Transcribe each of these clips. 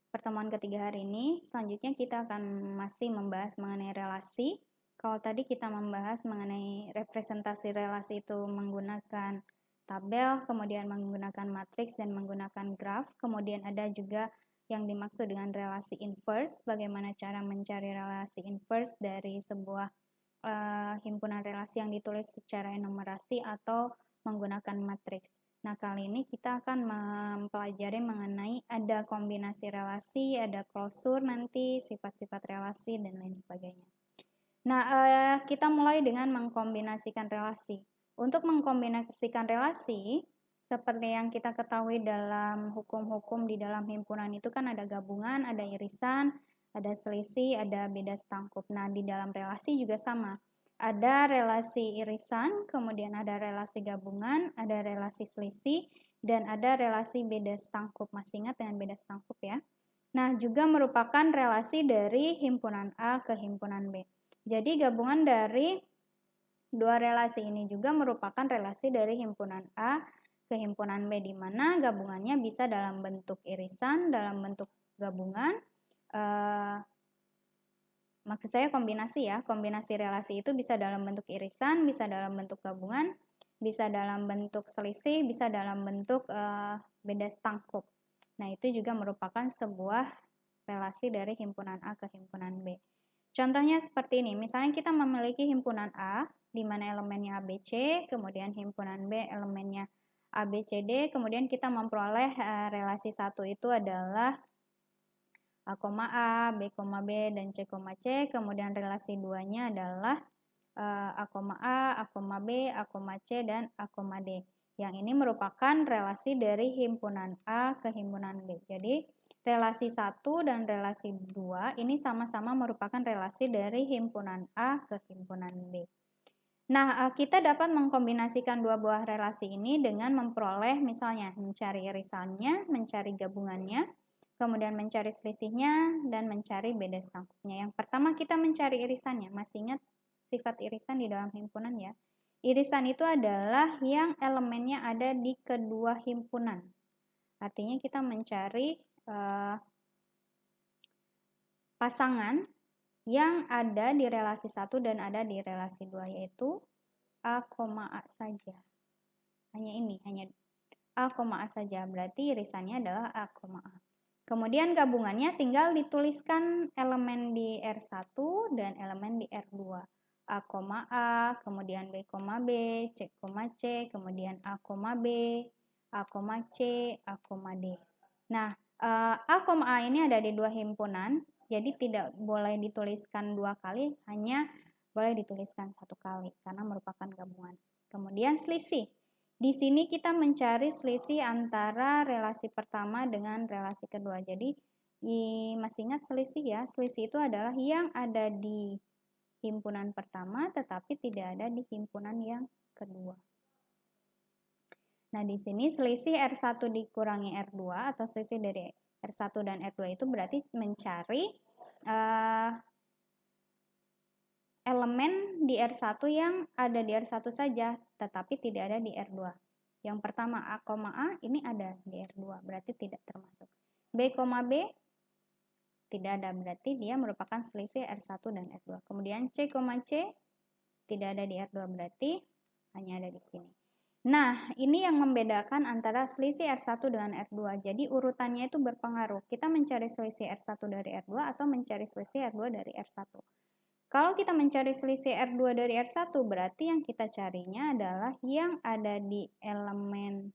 pertemuan ketiga hari ini. Selanjutnya kita akan masih membahas mengenai relasi. Kalau tadi kita membahas mengenai representasi relasi itu menggunakan tabel, kemudian menggunakan matriks dan menggunakan graf. Kemudian ada juga yang dimaksud dengan relasi inverse, bagaimana cara mencari relasi inverse dari sebuah himpunan relasi yang ditulis secara enumerasi atau menggunakan matriks. Nah, kali ini kita akan mempelajari mengenai ada kombinasi relasi, ada klosur nanti, sifat-sifat relasi, dan lain sebagainya. Nah, kita mulai dengan mengkombinasikan relasi. Untuk mengkombinasikan relasi, seperti yang kita ketahui dalam hukum-hukum di dalam himpunan itu kan ada gabungan, ada irisan, ada selisih, ada beda setangkup. Nah, di dalam relasi juga sama. Ada relasi irisan, kemudian ada relasi gabungan, ada relasi selisih, dan ada relasi beda setangkup. Masih ingat dengan beda setangkup ya? Nah, juga merupakan relasi dari himpunan A ke himpunan B. Jadi gabungan dari dua relasi ini juga merupakan relasi dari himpunan A ke himpunan B, di mana gabungannya bisa dalam bentuk irisan, dalam bentuk gabungan, maksud saya kombinasi ya, kombinasi relasi itu bisa dalam bentuk irisan, bisa dalam bentuk gabungan, bisa dalam bentuk selisih, bisa dalam bentuk beda setangkup. Nah, itu juga merupakan sebuah relasi dari himpunan A ke himpunan B. Contohnya seperti ini, misalnya kita memiliki himpunan A, di mana elemennya ABC, kemudian himpunan B elemennya ABCD, kemudian kita memperoleh relasi satu itu adalah A, A, B, B, dan C, C, kemudian relasi duanya adalah A, B, C, dan A, D. Yang ini merupakan relasi dari himpunan A ke himpunan B. Jadi, relasi 1 dan relasi 2 ini sama-sama merupakan relasi dari himpunan A ke himpunan B. Nah, kita dapat mengkombinasikan dua buah relasi ini dengan memperoleh misalnya mencari irisannya, mencari gabungannya, kemudian mencari selisihnya, dan mencari beda setangkupnya. Yang pertama kita mencari irisannya. Masih ingat sifat irisan di dalam himpunan ya? Irisan itu adalah yang elemennya ada di kedua himpunan. Artinya kita mencari pasangan yang ada di relasi 1 dan ada di relasi 2, yaitu A, A saja. Hanya ini, hanya A, A saja. Berarti irisannya adalah A, A. Kemudian gabungannya tinggal dituliskan elemen di R1 dan elemen di R2. A, A, kemudian B, B, C, C, kemudian A, B, A, C, A, D. Nah, A, A ini ada di dua himpunan, jadi tidak boleh dituliskan dua kali, hanya boleh dituliskan satu kali karena merupakan gabungan. Kemudian selisih. Di sini kita mencari selisih antara relasi pertama dengan relasi kedua. Jadi masih ingat selisih ya? Selisih itu adalah yang ada di himpunan pertama tetapi tidak ada di himpunan yang kedua. Nah, di sini selisih R1 dikurangi R2 atau selisih dari R1 dan R2 itu berarti mencari elemen di R1 yang ada di R1 saja, tetapi tidak ada di R2. Yang pertama A, ini ada di R2, berarti tidak termasuk. B, B, tidak ada, berarti dia merupakan selisih R1 dan R2. Kemudian C, C, tidak ada di R2, berarti hanya ada di sini. Nah, ini yang membedakan antara selisih R1 dengan R2. Jadi urutannya itu berpengaruh. Kita mencari selisih R1 dari R2 atau mencari selisih R2 dari R1. Kalau kita mencari selisih R2 dari R1, berarti yang kita carinya adalah yang ada di elemen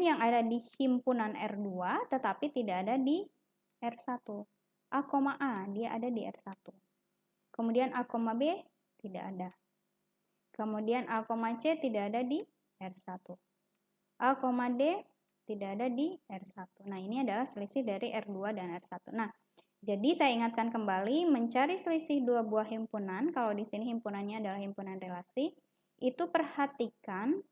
yang ada di himpunan R2, tetapi tidak ada di R1. A, dia ada di R1. Kemudian A, B, tidak ada. Kemudian A, C tidak ada di R1. A, D tidak ada di R1. Nah, ini adalah selisih dari R2 dan R1. Nah, jadi saya ingatkan kembali, mencari selisih dua buah himpunan, kalau di sini himpunannya adalah himpunan relasi, itu perhatikan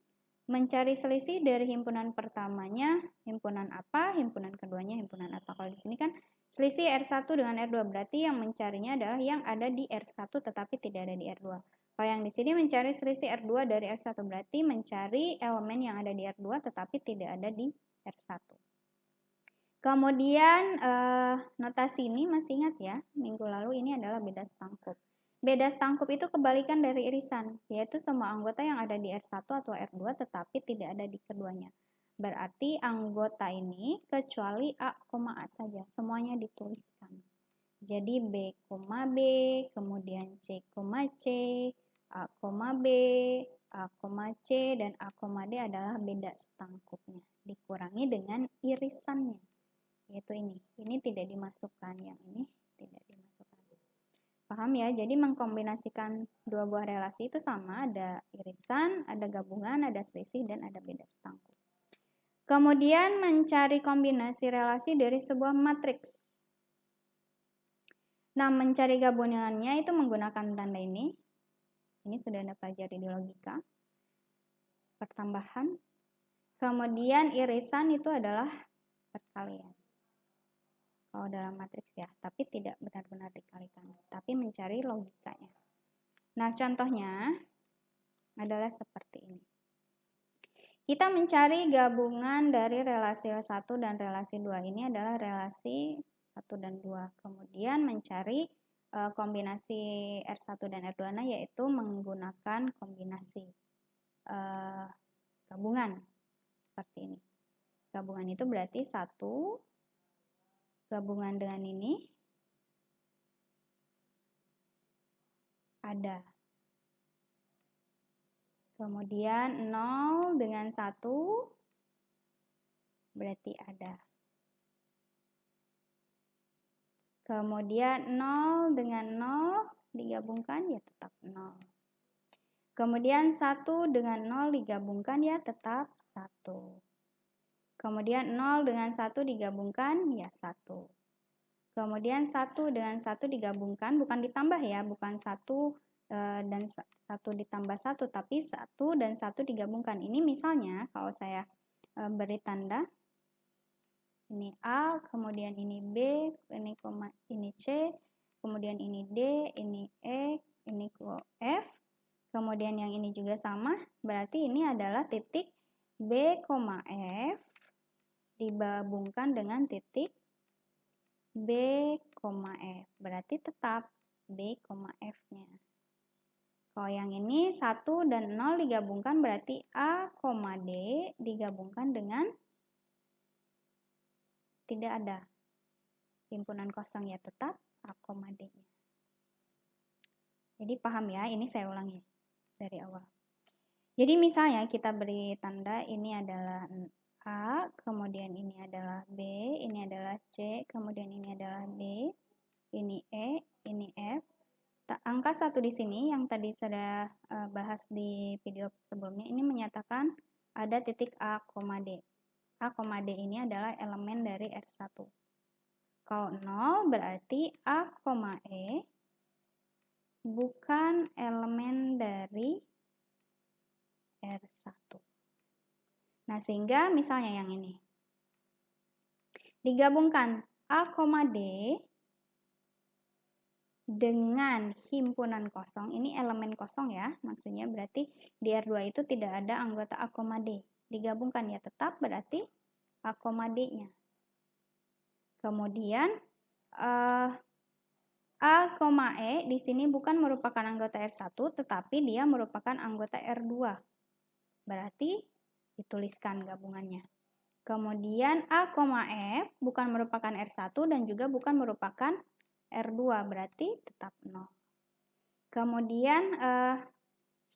mencari selisih dari himpunan pertamanya, himpunan apa, himpunan keduanya, himpunan apa. Kalau di sini kan selisih R1 dengan R2, berarti yang mencarinya adalah yang ada di R1 tetapi tidak ada di R2. Kalau yang di sini mencari selisih R2 dari R1, berarti mencari elemen yang ada di R2 tetapi tidak ada di R1. Kemudian notasi ini masih ingat ya, minggu lalu ini adalah beda setangkup. Beda setangkup itu kebalikan dari irisan, yaitu semua anggota yang ada di R1 atau R2 tetapi tidak ada di keduanya. Berarti anggota ini kecuali A, A saja, semuanya dituliskan. Jadi B, B, kemudian C, C, A, B, A, C, dan A, D adalah beda setangkupnya. Dikurangi dengan irisannya, yaitu ini tidak dimasukkan, yang ini tidak dimasukkan. Paham ya? Jadi mengkombinasikan dua buah relasi itu sama, ada irisan, ada gabungan, ada selisih, dan ada beda setangkup. Kemudian mencari kombinasi relasi dari sebuah matriks. Nah, mencari gabungannya itu menggunakan tanda ini. Ini sudah Anda pelajari di logika. Pertambahan. Kemudian irisan itu adalah perkalian. Kalau dalam matriks ya, tapi tidak benar-benar dikalikan, tapi mencari logikanya. Nah, contohnya adalah seperti ini. Kita mencari gabungan dari relasi 1 dan relasi 2. Ini adalah relasi 1 dan 2. Kemudian mencari kombinasi R1 dan R2, yaitu menggunakan kombinasi gabungan seperti ini. Gabungan itu berarti 1 gabungan dengan ini ada. Kemudian 0 dengan 1 berarti ada. Kemudian 0 dengan 0 digabungkan ya tetap 0. Kemudian 1 dengan 0 digabungkan ya tetap 1. Kemudian 0 dengan 1 digabungkan ya 1. Kemudian 1 dengan 1 digabungkan, bukan ditambah ya, bukan 1 dan 1 ditambah 1, tapi 1 dan 1 digabungkan. Ini misalnya kalau saya beri tanda, ini A, kemudian ini B, ini C, kemudian ini D, ini E, ini F, kemudian yang ini juga sama, berarti ini adalah titik B, F digabungkan dengan titik B, F. Berarti tetap B, F-nya. Kalau yang ini 1 dan 0 digabungkan berarti A, D digabungkan dengan tidak ada himpunan kosong ya, tetap A, D-nya. Jadi paham ya, ini saya ulangi dari awal. Jadi misalnya kita beri tanda ini adalah A, kemudian ini adalah B, ini adalah C, kemudian ini adalah D, ini E, ini F. Angka 1 di sini yang tadi sudah bahas di video sebelumnya, ini menyatakan ada titik A, D. A, D ini adalah elemen dari R1. Kalau 0 berarti A, E bukan elemen dari R1. Nah, sehingga misalnya yang ini. Digabungkan A, D dengan himpunan kosong. Ini elemen kosong ya, maksudnya berarti di R2 itu tidak ada anggota A, D. Digabungkan ya tetap berarti A, D-nya. Kemudian A, E di sini bukan merupakan anggota R1, tetapi dia merupakan anggota R2. Berarti dituliskan gabungannya. Kemudian A, F bukan merupakan R1 dan juga bukan merupakan R2, berarti tetap 0. Kemudian 1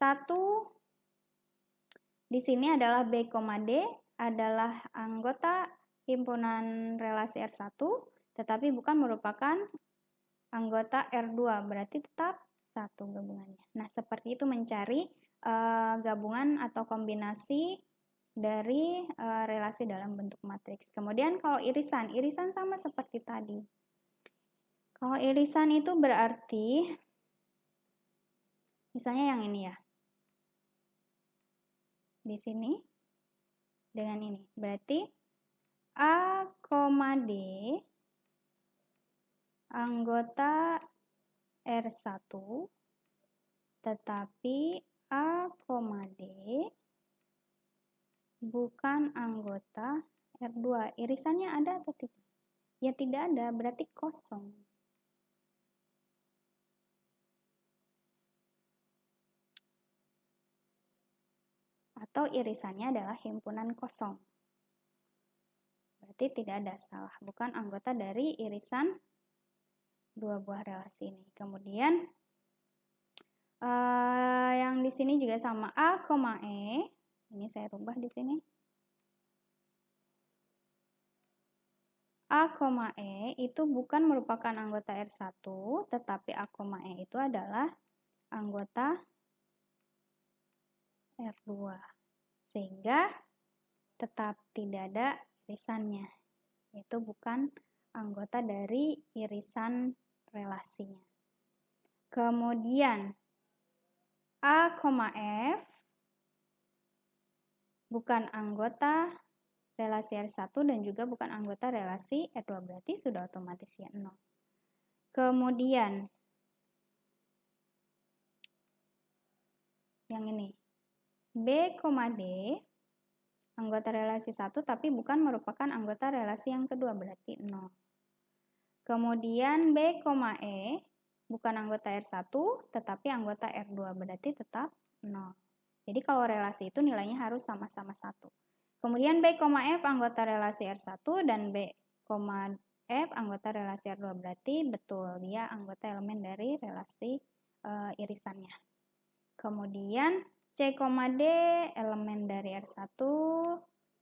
di sini adalah B, D adalah anggota himpunan relasi R1, tetapi bukan merupakan anggota R2, berarti tetap 1 gabungannya. Nah, seperti itu mencari gabungan atau kombinasi dari relasi dalam bentuk matriks. Kemudian kalau irisan sama seperti tadi. Kalau irisan itu berarti, misalnya yang ini ya, di sini dengan ini, berarti A, D anggota R1, tetapi A, D bukan anggota R2. Irisannya ada atau tidak? Ya tidak ada, berarti kosong. Atau irisannya adalah himpunan kosong. Berarti tidak ada, salah. Bukan anggota dari irisan dua buah relasi ini. Kemudian yang di sini juga sama A, E. Ini saya rubah di sini. A, E itu bukan merupakan anggota R1, tetapi A, E itu adalah anggota R2. Sehingga tetap tidak ada irisannya. Itu bukan anggota dari irisan relasinya. Kemudian A, F bukan anggota relasi R1 dan juga bukan anggota relasi R2, berarti sudah otomatis ya 0. Kemudian yang ini B, D anggota relasi 1 tapi bukan merupakan anggota relasi yang kedua, berarti 0. Kemudian B, E bukan anggota R1 tetapi anggota R2, berarti tetap 0. Jadi kalau relasi itu nilainya harus sama-sama 1. Kemudian B, F anggota relasi R1 dan B, F anggota relasi R2, berarti betul dia anggota elemen dari relasi irisannya. Kemudian C, D elemen dari R1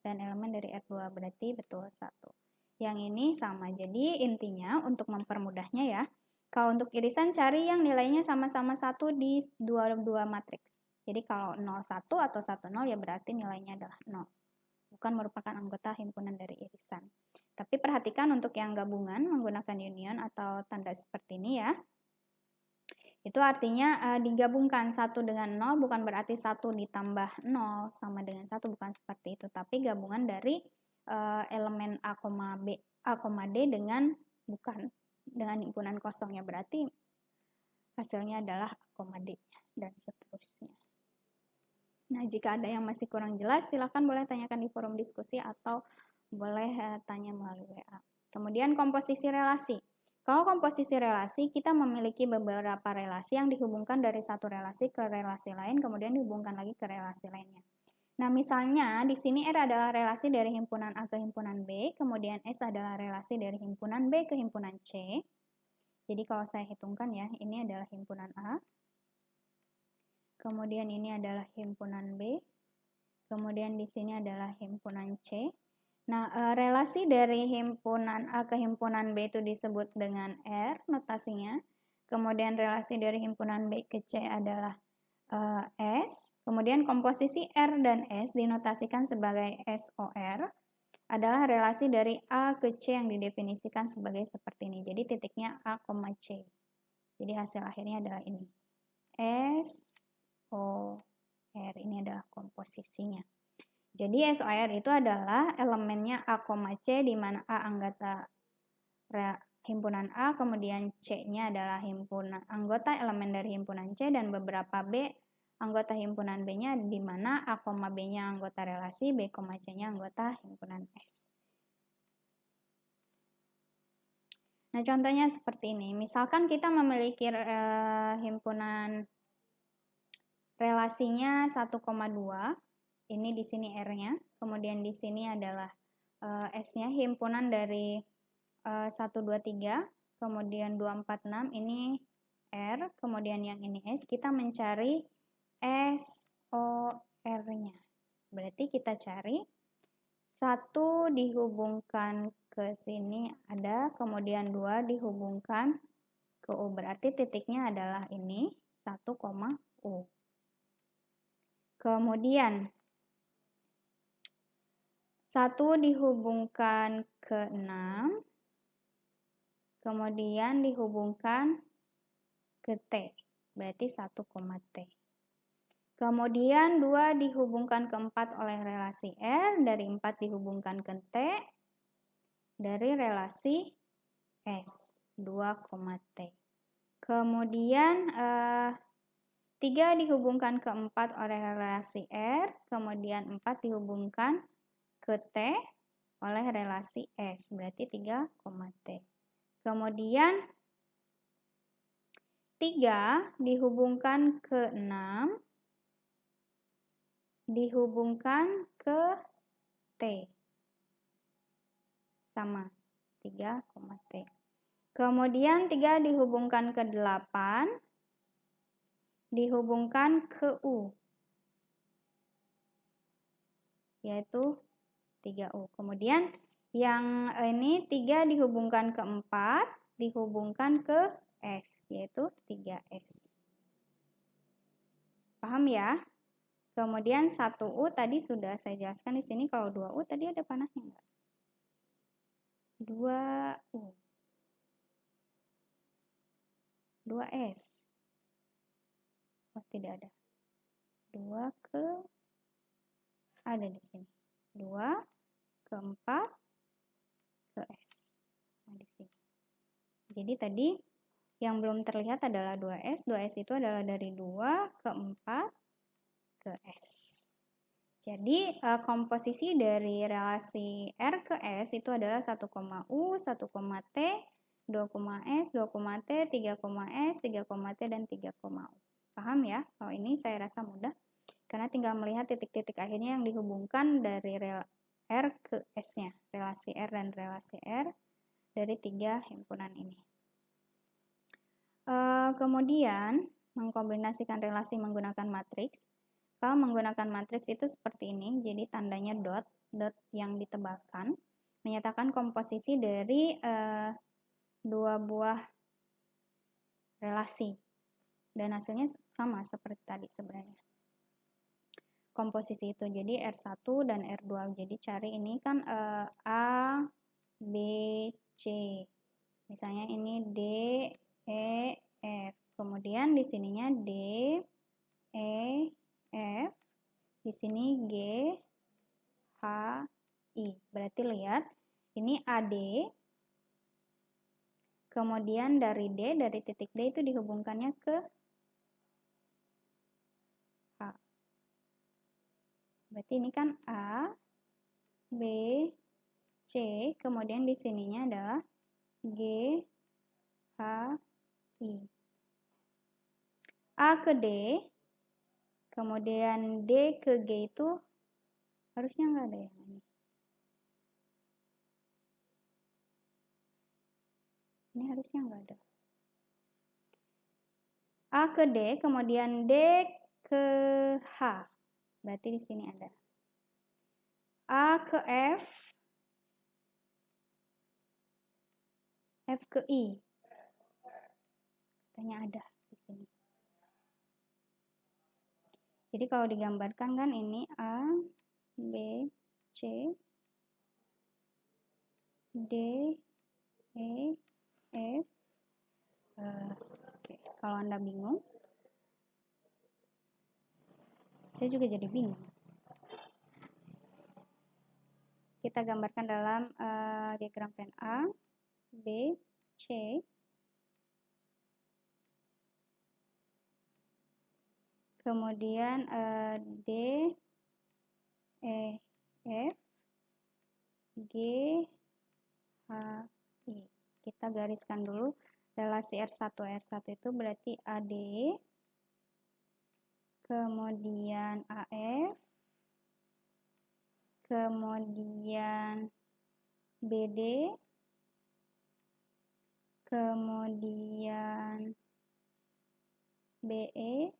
dan elemen dari R2, berarti betul 1. Yang ini sama, jadi intinya untuk mempermudahnya ya, kalau untuk irisan cari yang nilainya sama-sama 1 di dua matriks. Jadi kalau 0, 1 atau 1, 0 ya berarti nilainya adalah 0. Bukan merupakan anggota himpunan dari irisan. Tapi perhatikan untuk yang gabungan menggunakan union atau tanda seperti ini ya. Itu artinya digabungkan 1 dengan 0 bukan berarti 1 ditambah 0 sama dengan 1, bukan seperti itu. Tapi gabungan dari elemen A, B, A, D dengan bukan dengan himpunan kosong ya, berarti hasilnya adalah A, D dan seterusnya. Nah, jika ada yang masih kurang jelas, silakan boleh tanyakan di forum diskusi atau boleh tanya melalui WA. Kemudian komposisi relasi. Kalau komposisi relasi, kita memiliki beberapa relasi yang dihubungkan dari satu relasi ke relasi lain, kemudian dihubungkan lagi ke relasi lainnya. Nah, misalnya di sini R adalah relasi dari himpunan A ke himpunan B, kemudian S adalah relasi dari himpunan B ke himpunan C. Jadi kalau saya hitungkan ya, ini adalah himpunan A. Kemudian ini adalah himpunan B, kemudian di sini adalah himpunan C. Nah, relasi dari himpunan A ke himpunan B itu disebut dengan R notasinya. Kemudian relasi dari himpunan B ke C adalah S. Kemudian komposisi R dan S dinotasikan sebagai SOR adalah relasi dari A ke C yang didefinisikan sebagai seperti ini. Jadi titiknya A, C. Jadi hasil akhirnya adalah ini. SOR ini adalah komposisinya. Jadi SOR itu adalah elemennya A, C di mana A anggota himpunan A, kemudian C-nya adalah anggota elemen dari himpunan C dan beberapa B anggota himpunan B-nya di mana A, B-nya anggota relasi, B, C-nya anggota himpunan S. Nah, contohnya seperti ini. Misalkan kita memiliki himpunan relasinya 1,2. Ini di sini R-nya. Kemudian di sini adalah S-nya, himpunan dari 1, 2, 3. Kemudian 2, 4, 6. Ini R. Kemudian yang ini S. Kita mencari SOR-nya. Berarti kita cari 1 dihubungkan ke sini ada, kemudian 2 dihubungkan ke U. Berarti titiknya adalah ini 1, U. Kemudian 1 dihubungkan ke 6, kemudian dihubungkan ke T. Berarti 1, T. Kemudian 2 dihubungkan ke 4 oleh relasi R, dari 4 dihubungkan ke T, dari relasi S, 2, T. Kemudian 3 dihubungkan ke 4 oleh relasi R, kemudian 4 dihubungkan ke T oleh relasi S, berarti 3, T. Kemudian 3 dihubungkan ke 6, dihubungkan ke T. Sama, 3, T. Kemudian 3 dihubungkan ke 8, dihubungkan ke U, yaitu 3U. Kemudian yang ini 3 dihubungkan ke 4, dihubungkan ke S, yaitu 3S. Paham ya? Kemudian 1U tadi sudah saya jelaskan di sini. Kalau 2U tadi ada panahnya enggak? 2U. 2S. Oh, tidak ada. 2 ke ada di sini. 2 ke 4 ke S. Nah, di sini. Jadi tadi yang belum terlihat adalah 2S. 2S itu adalah dari 2 ke 4 ke S. Jadi komposisi dari relasi R ke S itu adalah 1,U, 1,T, 2,S, 2,T, 3,S, 3,T, dan 3,U. Paham ya? Kalau ini saya rasa mudah, karena tinggal melihat titik-titik akhirnya yang dihubungkan dari R ke S-nya. Relasi R dan relasi R dari 3 himpunan ini. Kemudian, mengkombinasikan relasi menggunakan matriks. Kalau menggunakan matriks itu seperti ini, jadi tandanya dot yang ditebalkan, menyatakan komposisi dari dua buah relasi. Dan hasilnya sama seperti tadi sebenarnya. Komposisi itu, jadi R1 dan R2. Jadi cari ini kan A, B, C. Misalnya ini D, E, F. Kemudian di sininya D, E, F, di sini G, H, I. Berarti lihat, ini AD, kemudian dari D, dari titik D itu dihubungkannya ke H. Berarti ini kan A, B, C, kemudian di sininya adalah G, H, I. A ke D, kemudian D ke G itu harusnya nggak ada yang ini. Ini harusnya nggak ada. A ke D, kemudian D ke H. Berarti di sini ada. A ke F, F ke I. Katanya ada di sini. Jadi kalau digambarkan kan ini A, B, C, D, E, F. Oke. Kalau Anda bingung, saya juga jadi bingung. Kita gambarkan dalam diagram pen A, B, C, kemudian D, E, F, G, H, I. Kita gariskan dulu relasi R1. R1 itu berarti AD, kemudian AF, kemudian BD, kemudian BE,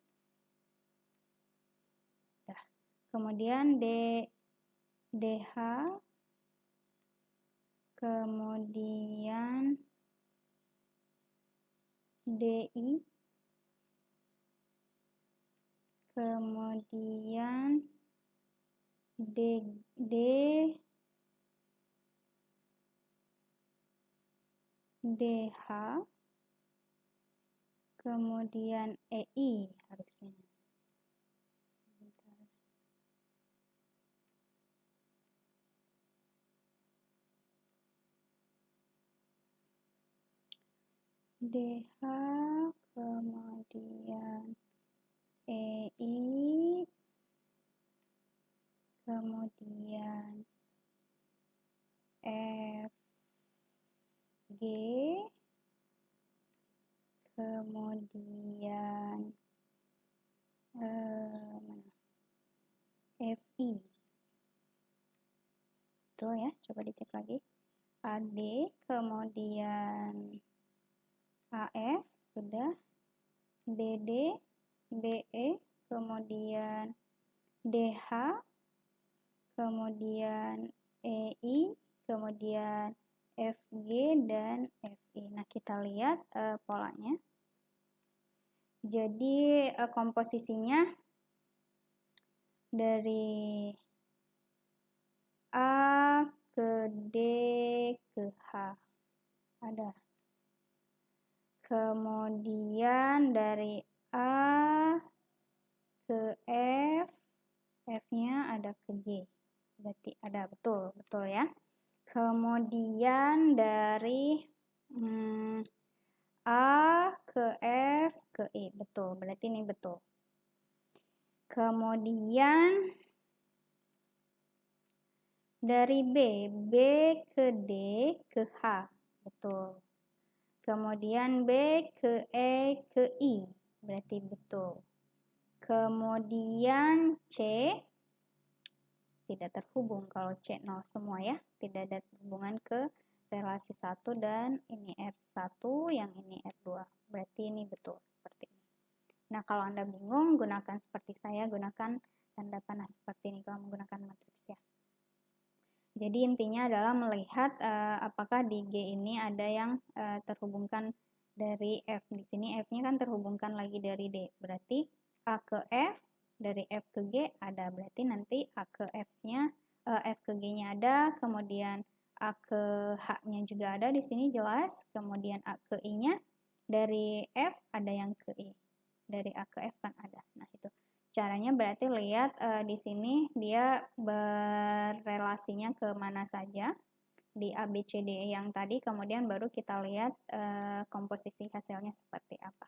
kemudian DH, kemudian DI, kemudian DH, kemudian EI harusnya. DH, kemudian EI, kemudian F, G, kemudian FI. Betul ya, coba dicek lagi. AD, kemudian AF, sudah. DD, DE, kemudian DH, kemudian EI, kemudian FG, dan FI. Nah, kita lihat polanya. Jadi, komposisinya dari A ke D ke H. Ada. Kemudian dari A ke F, F-nya ada ke G. Berarti ada, betul ya. Kemudian dari A ke F ke E, betul. Berarti ini betul. Kemudian dari B ke D ke H, betul. Kemudian B ke E ke I, berarti betul. Kemudian C tidak terhubung, kalau C 0 semua ya, tidak ada hubungan ke relasi 1 dan ini R1, yang ini R2, berarti ini betul seperti ini. Nah, kalau Anda bingung, gunakan seperti saya, gunakan tanda panah seperti ini kalau menggunakan matriks ya. Jadi intinya adalah melihat apakah di G ini ada yang terhubungkan dari F. Di sini F-nya kan terhubungkan lagi dari D. Berarti A ke F, dari F ke G ada. Berarti nanti A ke F-nya, F ke G-nya ada, kemudian A ke H-nya juga ada di sini jelas. Kemudian A ke I-nya dari F ada yang ke I. Dari A ke F kan ada. Nah, itu. Caranya berarti lihat di sini dia berrelasinya ke mana saja di A, B, C, D, E yang tadi, kemudian baru kita lihat komposisi hasilnya seperti apa.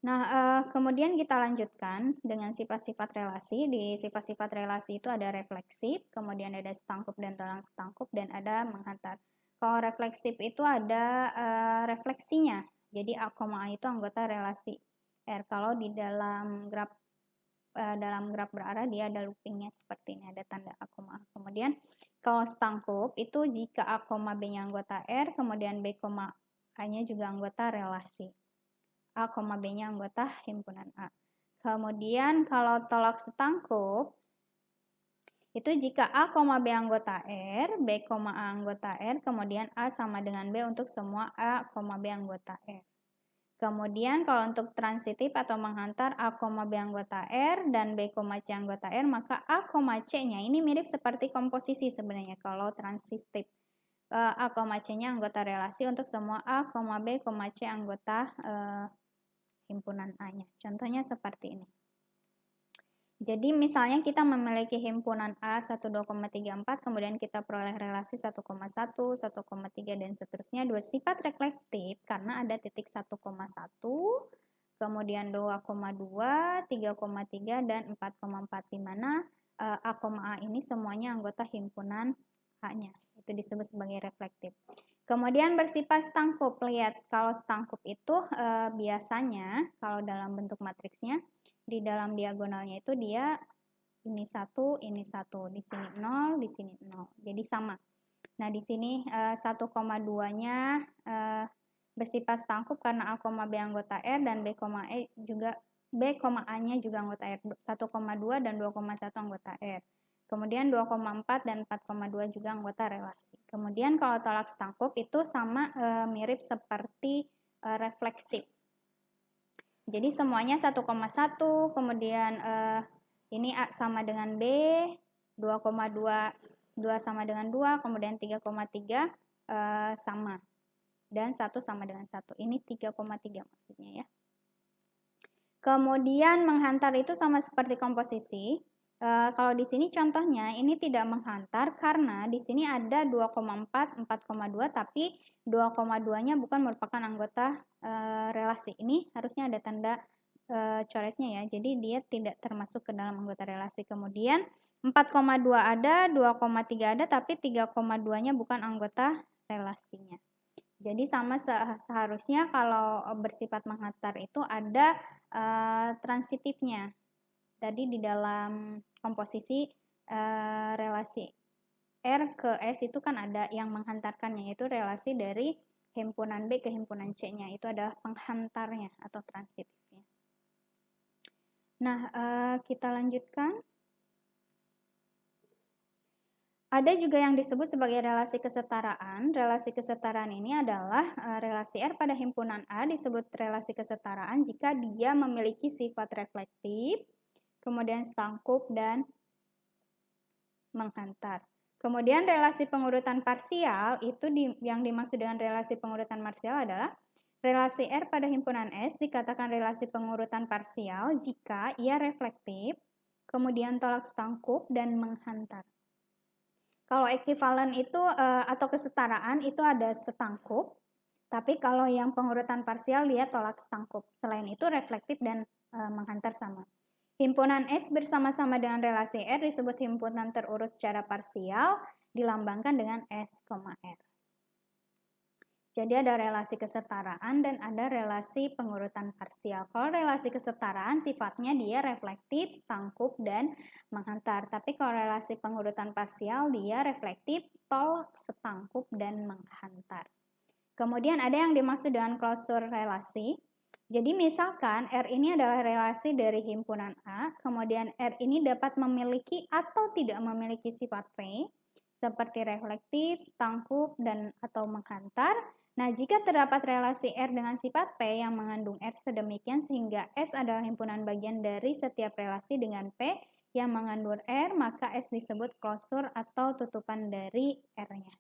Nah, kemudian kita lanjutkan dengan sifat-sifat relasi. Di sifat-sifat relasi itu ada refleksif, kemudian ada setangkup dan tolak setangkup, dan ada menghantar. Kalau refleksif itu ada refleksinya. Jadi A, A itu anggota relasi R. Kalau di dalam graf berarah dia ada loopingnya seperti ini, ada tanda A, A. Kemudian kalau setangkup itu jika A, B-nya anggota R, kemudian B, A-nya juga anggota relasi. A, B-nya anggota himpunan A. Kemudian kalau tolak setangkup itu jika A, B anggota R, B, A anggota R, kemudian A sama dengan B untuk semua A, B anggota R. Kemudian kalau untuk transitif atau menghantar A, B anggota R dan B, C anggota R, maka A, C-nya ini mirip seperti komposisi sebenarnya kalau transitif. A, C-nya anggota relasi untuk semua A, B, C anggota himpunan A-nya. Contohnya seperti ini. Jadi misalnya kita memiliki himpunan A 12,34, kemudian kita peroleh relasi 1,1, 1,3 dan seterusnya. Dua sifat reflektif karena ada titik 1,1, kemudian 2,2, 3,3 dan 4,4, di mana A, A ini semuanya anggota himpunan A-nya. Itu disebut sebagai reflektif. Kemudian bersifat setangkup. Lihat, kalau setangkup itu biasanya kalau dalam bentuk matriksnya di dalam diagonalnya itu dia ini 1, ini 1, di sini 0, di sini 0. Jadi sama. Nah, di sini 1,2-nya bersifat setangkup karena A, B anggota R dan B, E juga B, A-nya juga anggota R. 1,2 dan 2,1 anggota R. Kemudian 2,4 dan 4,2 juga anggota relasi. Kemudian kalau tolak setangkup itu sama mirip seperti refleksif. Jadi semuanya 1,1, kemudian ini A sama dengan B, 2,2 sama dengan 2, kemudian 3,3 sama. Dan 1 sama dengan 1. Ini 3,3 maksudnya ya. Kemudian menghantar itu sama seperti komposisi. Kalau di sini contohnya ini tidak menghantar karena di sini ada 2,4, 4,2, tapi 2,2-nya bukan merupakan anggota relasi. Ini harusnya ada tanda coretnya ya. Jadi dia tidak termasuk ke dalam anggota relasi. Kemudian 4,2 ada, 2,3 ada, tapi 3,2-nya bukan anggota relasinya. Jadi sama seharusnya kalau bersifat menghantar itu ada transitifnya. Tadi di dalam komposisi relasi R ke S itu kan ada yang menghantarkannya, yaitu relasi dari himpunan B ke himpunan C-nya. Itu adalah penghantarnya atau transitifnya. Nah, kita lanjutkan. Ada juga yang disebut sebagai relasi kesetaraan. Relasi kesetaraan ini adalah relasi R pada himpunan A disebut relasi kesetaraan jika dia memiliki sifat reflektif, kemudian stangkup, dan menghantar. Kemudian relasi pengurutan parsial itu yang dimaksud dengan relasi pengurutan parsial adalah relasi R pada himpunan S dikatakan relasi pengurutan parsial jika ia reflektif, kemudian tolak stangkup, dan menghantar. Kalau ekuivalen itu atau kesetaraan itu ada setangkup, tapi kalau yang pengurutan parsial dia tolak setangkup. Selain itu reflektif dan menghantar sama. Himpunan S bersama-sama dengan relasi R disebut himpunan terurut secara parsial, dilambangkan dengan S, R. Jadi ada relasi kesetaraan dan ada relasi pengurutan parsial. Kalau relasi kesetaraan sifatnya dia reflektif, stangkup, dan menghantar. Tapi kalau relasi pengurutan parsial dia reflektif, tolak, setangkup, dan menghantar. Kemudian ada yang dimaksud dengan klosur relasi. Jadi misalkan R ini adalah relasi dari himpunan A, kemudian R ini dapat memiliki atau tidak memiliki sifat P, seperti reflektif, stangkup, dan atau menghantar. Nah, jika terdapat relasi R dengan sifat P yang mengandung R sedemikian sehingga S adalah himpunan bagian dari setiap relasi dengan P yang mengandung R, maka S disebut klosur atau tutupan dari R-nya.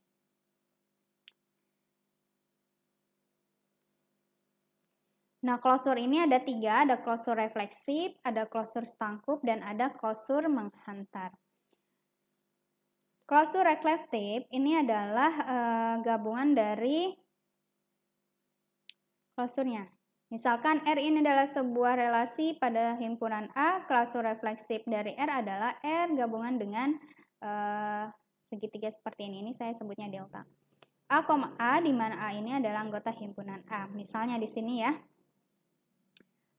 Nah, klosur ini ada 3, ada klosur refleksif, ada klosur stangkup, dan ada klosur menghantar. Klosur reflektif ini adalah gabungan dari klosurnya. Misalkan R ini adalah sebuah relasi pada himpunan A, klosur refleksif dari R adalah R gabungan dengan segitiga seperti ini saya sebutnya delta. A, A di mana A ini adalah anggota himpunan A. Misalnya di sini ya.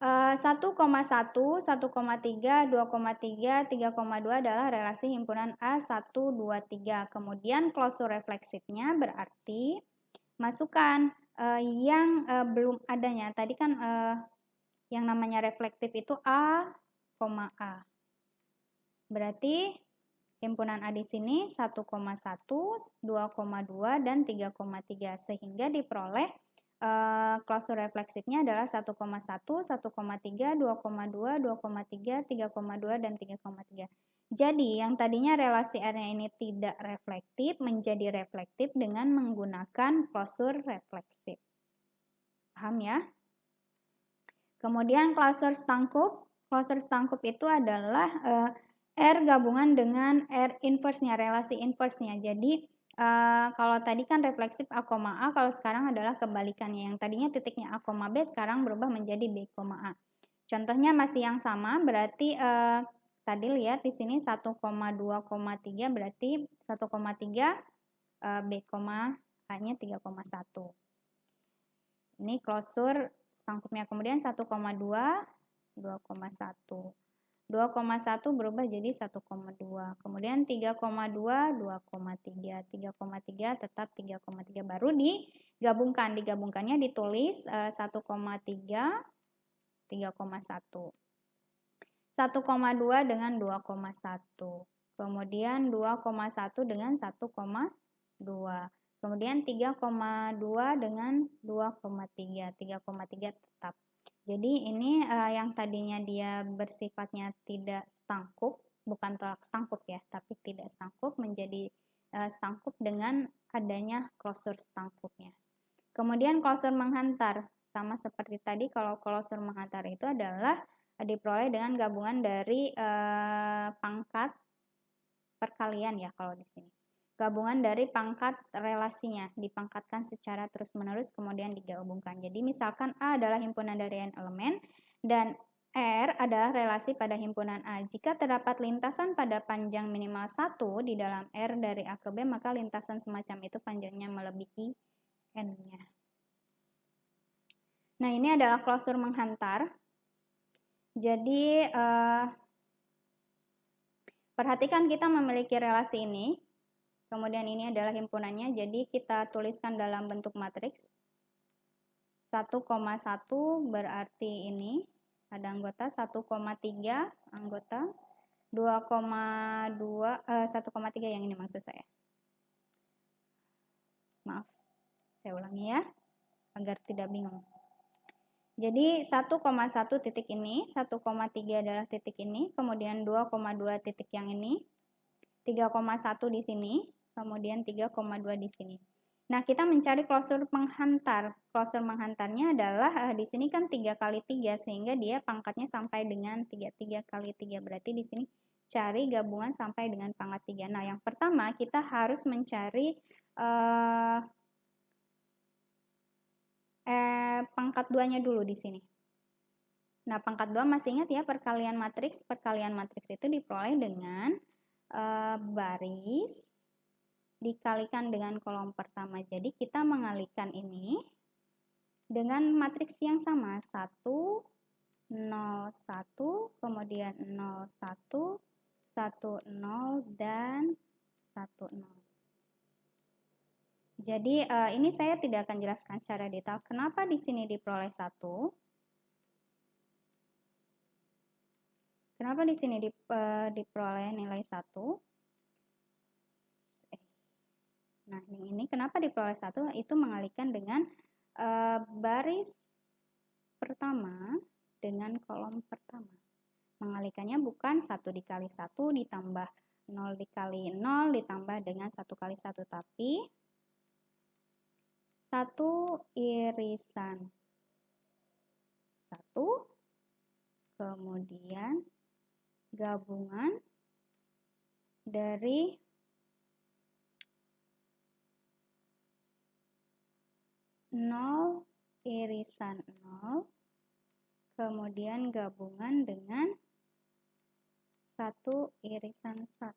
1,1, 1,3, 2,3, 3,2 adalah relasi himpunan A 1, 2, 3. Kemudian klosur refleksifnya berarti masukkan yang belum adanya. Tadi kan yang namanya reflektif itu A, A. Berarti himpunan A di sini 1,1, 2,2, dan 3,3. Sehingga diperoleh klosur refleksifnya adalah 1,1, 1,3, 2,2, 2,3, 3,2, dan 3,3. Jadi yang tadinya relasi R-nya ini tidak reflektif menjadi reflektif dengan menggunakan klosur refleksif. Paham ya? Kemudian klosur stangkup. Klosur stangkup itu adalah R gabungan dengan R inverse-nya, relasi inverse-nya. Jadi kalau tadi kan refleksif A, kalau sekarang adalah kebalikannya. Yang tadinya titiknya A, B, sekarang berubah menjadi B, A. Contohnya masih yang sama, berarti tadi lihat di sini 1,2,3 berarti 1,3 B, A-nya 3,1. Ini klosur stangkupnya. Kemudian 1,2, 2,1. 2,1 berubah jadi 1,2. Kemudian 3,2, 2,3. 3,3 tetap 3,3. Baru digabungkan. Digabungkannya ditulis 1,3, 3,1. 1,2 dengan 2,1. Kemudian 2,1 dengan 1,2. Kemudian 3,2 dengan 2,3. 3,3 tetap. Jadi ini yang tadinya dia bersifatnya tidak stangkup, bukan tolak stangkup ya, tapi tidak stangkup menjadi stangkup dengan adanya klosur stangkupnya. Kemudian klosur menghantar, sama seperti tadi. Kalau klosur menghantar itu adalah diperoleh dengan gabungan dari pangkat perkalian ya kalau di sini. Gabungan dari pangkat relasinya, dipangkatkan secara terus-menerus kemudian digabungkan. Jadi misalkan A adalah himpunan dari n elemen dan R adalah relasi pada himpunan A. Jika terdapat lintasan pada panjang minimal 1 di dalam R dari A ke B, maka lintasan semacam itu panjangnya melebihi N-nya. Nah, ini adalah klosur menghantar. Jadi, perhatikan kita memiliki relasi ini. Kemudian ini adalah himpunannya. Jadi, kita tuliskan dalam bentuk matriks. 1,1 berarti ini ada anggota, 1,3 anggota, 2,2 1,3 yang ini maksud saya. Maaf, saya ulangi ya agar tidak bingung. Jadi 1,1 titik ini, 1,3 adalah titik ini, kemudian 2,2 titik yang ini, 3,1 di sini, kemudian 3,2 di sini. Nah, kita mencari klosur penghantar. Klosur menghantarnya adalah di sini kan 3 kali 3 sehingga dia pangkatnya sampai dengan 3 kali 3. Berarti di sini cari gabungan sampai dengan pangkat 3. Nah, yang pertama kita harus mencari pangkat 2-nya dulu di sini. Nah, pangkat 2 masih ingat ya perkalian matriks. Perkalian matriks itu diperoleh dengan baris dikalikan dengan kolom pertama. Jadi kita mengalikan ini dengan matriks yang sama. 1, 0, 1, kemudian 0, 1, 1, 0, dan 1, 0. Jadi ini saya tidak akan jelaskan secara detail. Kenapa di sini diperoleh 1? Kenapa di sini diperoleh nilai 1? Nah, ini kenapa diperoleh 1? Itu mengalihkan dengan baris pertama dengan kolom pertama. Mengalihkannya bukan 1 dikali 1 ditambah 0 dikali 0 ditambah dengan 1 kali 1, tapi 1 irisan 1, kemudian gabungan dari 0 irisan 0, kemudian gabungan dengan 1 irisan 1.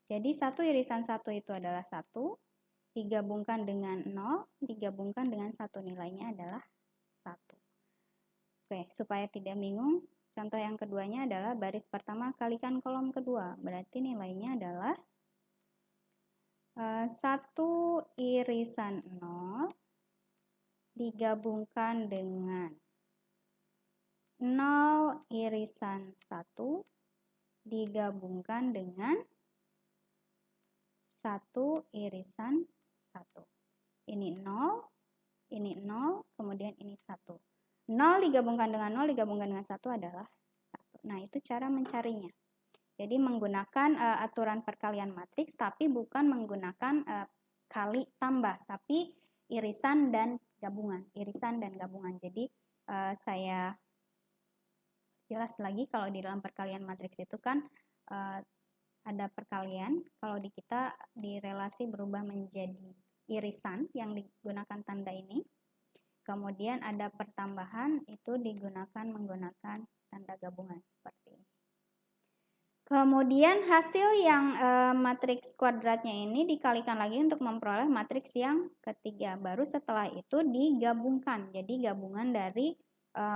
Jadi 1 irisan 1 itu adalah 1, digabungkan dengan 0, digabungkan dengan 1, nilainya adalah 1. Oke, supaya tidak bingung, contoh yang keduanya adalah baris pertama kalikan kolom kedua. Berarti nilainya adalah 1 irisan 0 digabungkan dengan 0 irisan 1 digabungkan dengan 1 irisan 1. Ini 0, ini 0, kemudian ini 1. 0 digabungkan dengan 0 digabungkan dengan 1 adalah 1. Nah, itu cara mencarinya. Jadi menggunakan aturan perkalian matriks, tapi bukan menggunakan kali tambah, tapi irisan dan gabungan. Irisan dan gabungan. Jadi saya jelas lagi, kalau di dalam perkalian matriks itu kan ada perkalian, kalau di kita di relasi berubah menjadi irisan yang digunakan tanda ini. Kemudian ada pertambahan, itu digunakan menggunakan tanda gabungan seperti ini. Kemudian hasil yang matriks kuadratnya ini dikalikan lagi untuk memperoleh matriks yang ketiga. Baru setelah itu digabungkan. Jadi gabungan dari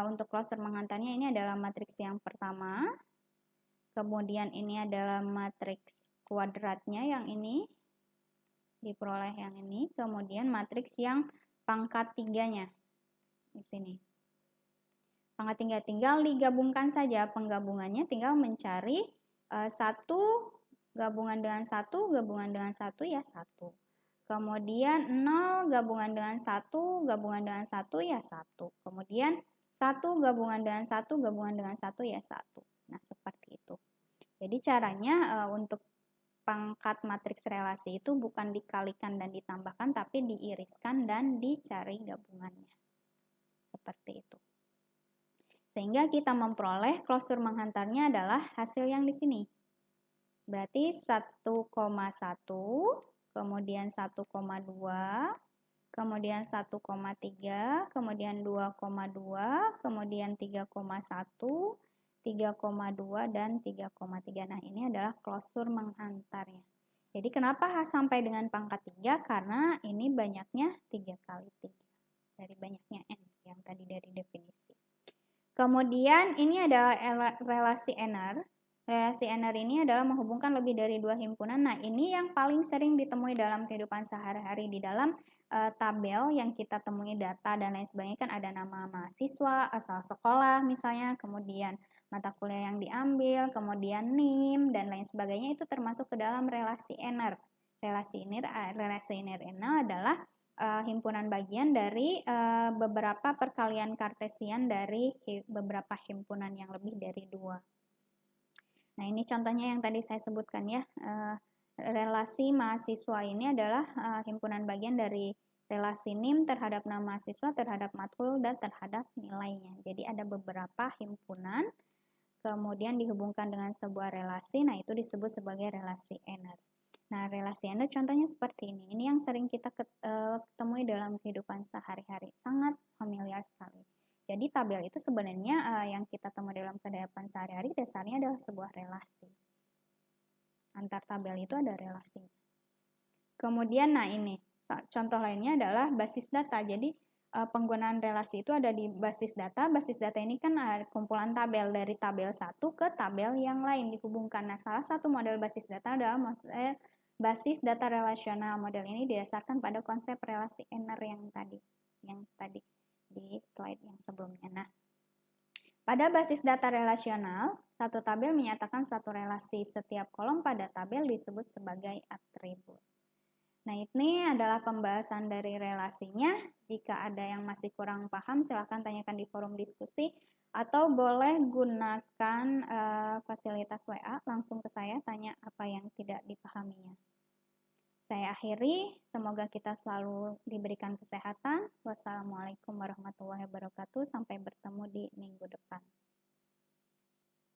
untuk klosur menghantarnya ini adalah matriks yang pertama. Kemudian ini adalah matriks kuadratnya yang ini. Diperoleh yang ini. Kemudian matriks yang pangkat tiganya. Di sini. Pangkat tiga tinggal digabungkan saja. Penggabungannya tinggal mencari 1 gabungan dengan 1, gabungan dengan 1 ya 1. Kemudian 0 gabungan dengan 1, gabungan dengan 1 ya 1. Kemudian 1 gabungan dengan 1, gabungan dengan 1 ya 1. Nah, seperti itu. Jadi caranya untuk pangkat matriks relasi itu bukan dikalikan dan ditambahkan, tapi diiriskan dan dicari gabungannya. Seperti itu. Sehingga kita memperoleh klosur menghantarnya adalah hasil yang di sini. Berarti 1,1, kemudian 1,2, kemudian 1,3, kemudian 2,2, kemudian 3,1, 3,2, dan 3,3. Nah, ini adalah klosur menghantarnya. Jadi kenapa sampai dengan pangkat 3? Karena ini banyaknya 3 kali 3. Dari banyaknya N yang tadi dari definisi. Kemudian ini ada relasi NR. Relasi NR ini adalah menghubungkan lebih dari 2 himpunan. Nah, ini yang paling sering ditemui dalam kehidupan sehari-hari. Di dalam tabel yang kita temui data dan lain sebagainya kan ada nama mahasiswa, asal sekolah misalnya, kemudian mata kuliah yang diambil, kemudian NIM, dan lain sebagainya itu termasuk ke dalam relasi NR. Relasi NR adalah himpunan bagian dari beberapa perkalian kartesian dari beberapa himpunan yang lebih dari 2. Nah, ini contohnya yang tadi saya sebutkan ya. Relasi mahasiswa ini adalah himpunan bagian dari relasi NIM terhadap nama mahasiswa, terhadap matkul, dan terhadap nilainya. Jadi ada beberapa himpunan, kemudian dihubungkan dengan sebuah relasi, nah itu disebut sebagai relasi NR. Nah, relasi NR contohnya seperti ini. Ini yang sering kita temui dalam kehidupan sehari-hari, sangat familiar sekali. Jadi tabel itu sebenarnya yang kita temui dalam kehidupan sehari-hari dasarnya adalah sebuah relasi. Antar tabel itu ada relasi. Kemudian, nah ini, contoh lainnya adalah basis data. Jadi penggunaan relasi itu ada di basis data. Basis data ini kan kumpulan tabel dari tabel satu ke tabel yang lain dihubungkan. Nah, salah satu model basis data adalah basis data relasional. Model ini didasarkan pada konsep relasi NR yang tadi di slide yang sebelumnya. Nah, pada basis data relasional, satu tabel menyatakan satu relasi. Setiap kolom pada tabel disebut sebagai atribut. Nah, ini adalah pembahasan dari relasinya. Jika ada yang masih kurang paham, silahkan tanyakan di forum diskusi atau boleh gunakan fasilitas WA langsung ke saya, tanya apa yang tidak dipahaminya. Saya akhiri, semoga kita selalu diberikan kesehatan. Wassalamualaikum warahmatullahi wabarakatuh. Sampai bertemu di minggu depan.